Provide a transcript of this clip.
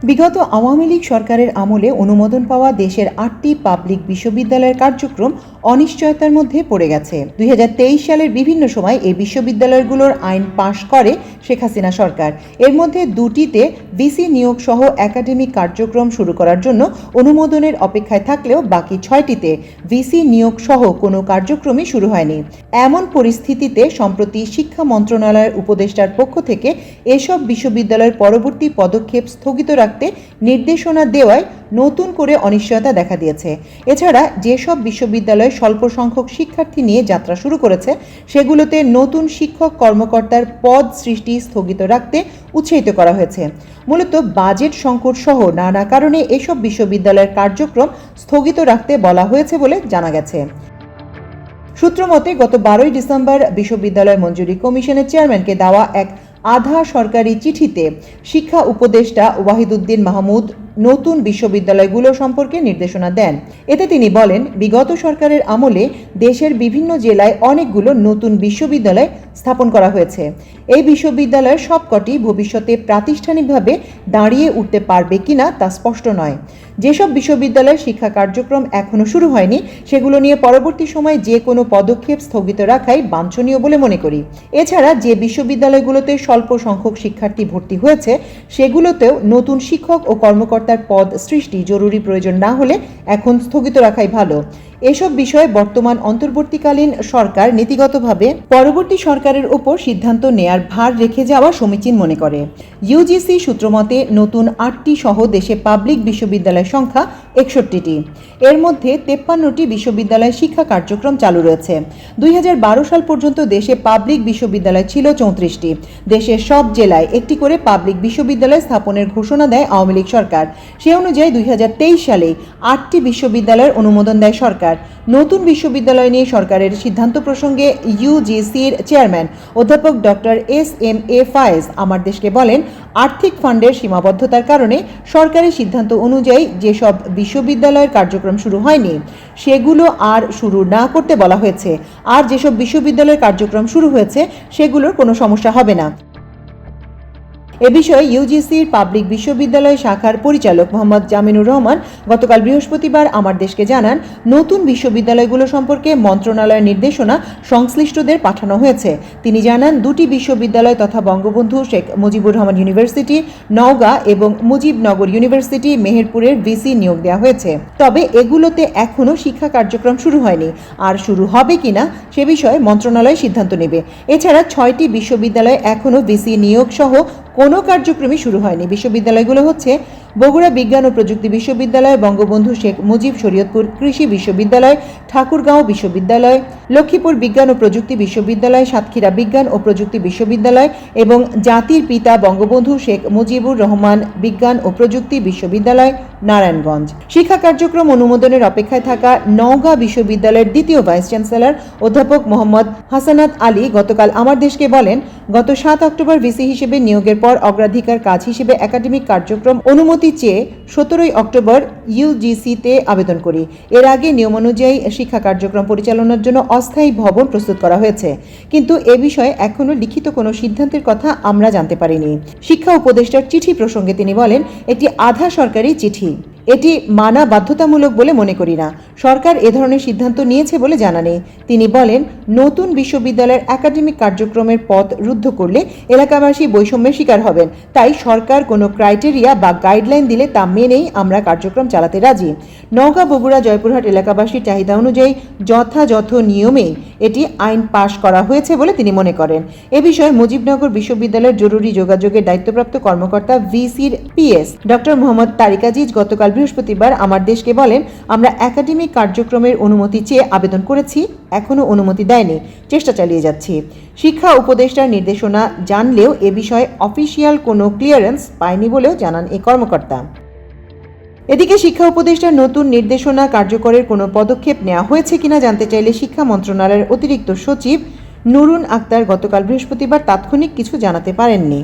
বিগত আওয়ামী লীগ সরকারের আমলে অনুমোদন পাওয়া দেশের ৮টি পাবলিক বিশ্ববিদ্যালয়ের কার্যক্রম অনিশ্চয়তার মধ্যে পড়ে গেছে। ২০২৩ সালের বিভিন্ন সময় এই বিশ্ববিদ্যালয়গুলোর আইন পাশ করে শেখ হাসিনা সরকার। এর মধ্যে দুটিতে ভিসি নিয়োগ সহ একাডেমিক কার্যক্রম শুরু করার জন্য অনুমোদনের অপেক্ষায় থাকলেও বাকি ৬টিতে ভিসি নিয়োগ সহ কোনো কার্যক্রমই শুরু হয়নি। এমন পরিস্থিতিতে সম্প্রতি শিক্ষা মন্ত্রণালয়ের উপদেষ্টার পক্ষ থেকে এসব বিশ্ববিদ্যালয়ের পরবর্তী পদক্ষেপ স্থগিত রাখতে নির্দেশনা দেওয়ায় নতুন করে অনিশ্চয়তা দেখা দিয়েছে। এছাড়া যেসব বিশ্ববিদ্যালয় স্বল্প সংখ্যক শিক্ষার্থী নিয়ে যাত্রা শুরু করেছে সেগুলোতে নতুন শিক্ষক কর্মকর্তার পদ সৃষ্টি স্থগিত রাখতে উৎসাহিত করা হয়েছে। মূলত বাজেট সংকট সহ নানা কারণে এসব বিশ্ববিদ্যালয়ের কার্যক্রম স্থগিত রাখতে বলা হয়েছে বলে জানা গেছে। সূত্র মতে গত ১২ ডিসেম্বর বিশ্ববিদ্যালয় মঞ্জুরি কমিশনের চেয়ারম্যানকে দেওয়া এক আধা সরকারি চিঠিতে শিক্ষা উপদেষ্টা ওয়াহিদুদ্দিন মাহমুদ নতুন বিশ্ববিদ্যালয়গুলো সম্পর্কে নির্দেশনা দেন। এতে তিনি বলেন, বিগত সরকারের আমলে দেশের বিভিন্ন জেলায় অনেকগুলো নতুন বিশ্ববিদ্যালয় স্থাপন করা হয়েছে। এই বিশ্ববিদ্যালয়ের সবকটি ভবিষ্যতে প্রাতিষ্ঠানিকভাবে দাঁড়িয়ে উঠতে পারবে কিনা তা স্পষ্ট নয়। যেসব বিশ্ববিদ্যালয়ের শিক্ষা কার্যক্রম এখনো শুরু হয়নি সেগুলো নিয়ে পরবর্তী সময়ে যে কোনো পদক্ষেপ স্থগিত রাখাই বাঞ্ছনীয় বলে মনে করি। এছাড়া যে বিশ্ববিদ্যালয়গুলোতে স্বল্প সংখ্যক শিক্ষার্থী ভর্তি হয়েছে সেগুলোতেও নতুন শিক্ষক ও কর্মকর্তার পদ সৃষ্টি জরুরি প্রয়োজন না হলে এখন স্থগিত রাখাই ভালো। এসব বিষয়ে বর্তমান অন্তর্বর্তীকালীন সরকার নীতিগতভাবে পরবর্তী সরকারের ওপর সিদ্ধান্ত নেয়ার ভার রেখে যাওয়া সমীচীন মনে করে। ইউজিসি সূত্রমতে নতুন ৮টি সহ দেশে পাবলিক বিশ্ববিদ্যালয়ের সংখ্যা ৬১টি। এর মধ্যে ৫৩টি বিশ্ববিদ্যালয় শিক্ষা কার্যক্রম চালু রয়েছে। ২০১২ সাল পর্যন্ত দেশে পাবলিক বিশ্ববিদ্যালয় ছিল ৩৪টি। দেশের সব জেলায় একটি করে পাবলিক বিশ্ববিদ্যালয় স্থাপনের ঘোষণা দেয় আওয়ামী লীগ সরকার। সে অনুযায়ী ২০২৩ সালে ৮টি বিশ্ববিদ্যালয়ের অনুমোদন দেয় সরকার। নতুন বিশ্ববিদ্যালয় নিয়ে সরকারের সিদ্ধান্ত প্রসঙ্গে ইউজিসির চেয়ারম্যান অধ্যাপক ডক্টর এস.এম.এ. ফায়েজ আমার দেশকে বলেন, আর্থিক ফান্ডের সীমাবদ্ধতার কারণে সরকারি সিদ্ধান্ত অনুযায়ী যেসব বিশ্ববিদ্যালয়ের কার্যক্রম শুরু হয়নি সেগুলো আর শুরু না করতে বলা হয়েছে। আর যেসব বিশ্ববিদ্যালয়ের কার্যক্রম শুরু হয়েছে সেগুলোর কোনো সমস্যা হবে না। এ বিষয়ে ইউজিসির পাবলিক বিশ্ববিদ্যালয় শাখার পরিচালক মোহাম্মদ জামিনুর রহমান গতকাল বৃহস্পতিবার আমার দেশকে জানান, নতুন বিশ্ববিদ্যালয়গুলো সম্পর্কে মন্ত্রণালয়ের নির্দেশনা সংশ্লিষ্টদের পাঠানো হয়েছে। তিনি জানান, দুটি বিশ্ববিদ্যালয় তথা বঙ্গবন্ধু শেখ মুজিবুর রহমান ইউনিভার্সিটি নওগাঁ এবং মুজিবনগর ইউনিভার্সিটি মেহেরপুরের ভিসি নিয়োগ দেওয়া হয়েছে। তবে এগুলোতে এখনও শিক্ষা কার্যক্রম শুরু হয়নি, আর শুরু হবে কিনা সে বিষয়ে মন্ত্রণালয় সিদ্ধান্ত নেবে। এছাড়া ৬টি বিশ্ববিদ্যালয় এখনও ভিসি নিয়োগ সহ কোনো কার্যক্রমই শুরু হয়নি। বিশ্ববিদ্যালয়গুলো হচ্ছে বগুড়া বিজ্ঞান ও প্রযুক্তি বিশ্ববিদ্যালয়, বঙ্গবন্ধু শেখ মুজিব শরীয়তপুর কৃষি বিশ্ববিদ্যালয়, ঠাকুরগাঁও বিশ্ববিদ্যালয়, লক্ষ্মীপুর বিজ্ঞান ও প্রযুক্তি বিশ্ববিদ্যালয়, সাতক্ষীরা বিজ্ঞান ও প্রযুক্তি বিশ্ববিদ্যালয় এবং জাতির পিতা বঙ্গবন্ধু শেখ মুজিবুর রহমান বিজ্ঞান ও প্রযুক্তি বিশ্ববিদ্যালয়, নারায়ণগঞ্জ। শিক্ষা কার্যক্রম অনুমোদনের অপেক্ষায় থাকা নওগাঁ বিশ্ববিদ্যালয়ের দ্বিতীয় ভাইস চ্যান্সেলর অধ্যাপক মোহাম্মদ হাসানাত আলী গতকাল আমার দেশকে বলেন, গত ৭ অক্টোবর ভিসি হিসেবে নিয়োগের পর অগ্রাধিকার কাজ হিসেবে একাডেমিক কার্যক্রম অনুমতি চেয়ে ১৭ অক্টোবর ইউজিসিতে আবেদন করি। এর আগে নিয়ম অনুযায়ী শিক্ষা কার্যক্রম পরিচালনার জন্য অস্থায়ী ভবন প্রস্তুত করা হয়েছে, কিন্তু এ বিষয়ে এখনও লিখিত কোনো সিদ্ধান্তের কথা আমরা জানতে পারিনি। শিক্ষা উপদেষ্টার চিঠি প্রসঙ্গে তিনি বলেন, একটি আধা সরকারি চিঠি, এটি মানা বাধ্যতামূলক বলে মনে করি না। সরকার এ ধরনের সিদ্ধান্ত নিয়েছে বলে জানা নেই। তিনি বলেন, নতুন বিশ্ববিদ্যালয়ের একাডেমিক কার্যক্রমের পথ রুদ্ধ করলে এলাকাবাসী বৈষম্যের শিকার হবেন। তাই সরকার কোনো ক্রাইটেরিয়া বা গাইডলাইন দিলে তা মেনেই আমরা কার্যক্রম চালাতে রাজি। নওগাঁ, বগুড়া, জয়পুরহাট এলাকাবাসীর চাহিদা অনুযায়ী যথাযথ নিয়মেই এটি আইন পাশ করা হয়েছে বলে তিনি মনে করেন। এ বিষয়ে মুজিবনগর বিশ্ববিদ্যালয়ের জরুরি যোগাযোগের দায়িত্বপ্রাপ্ত কর্মকর্তা ভিসির পিএস ডক্টর মোহাম্মদ তারিক আজিজ গতকাল বৃহস্পতিবার আমার দেশকে বলেন, আমরা একাডেমিক কার্যক্রমের অনুমতি চেয়ে আবেদন করেছি, এখনও অনুমতি দেয়নি, চেষ্টা চালিয়ে যাচ্ছি। শিক্ষা উপদেষ্টার নির্দেশনা জানলেও এ বিষয়ে অফিসিয়াল কোনো ক্লিয়ারেন্স পায়নি বলেও জানান এই কর্মকর্তা। এদিকে শিক্ষা উপদেষ্টার নতুন নির্দেশনা কার্যকরের কোনো পদক্ষেপ নেওয়া হয়েছে কিনা জানতে চাইলে শিক্ষা মন্ত্রণালয়ের অতিরিক্ত সচিব নুরুন আক্তার গতকাল বৃহস্পতিবার তাৎক্ষণিক কিছু জানাতে পারেননি।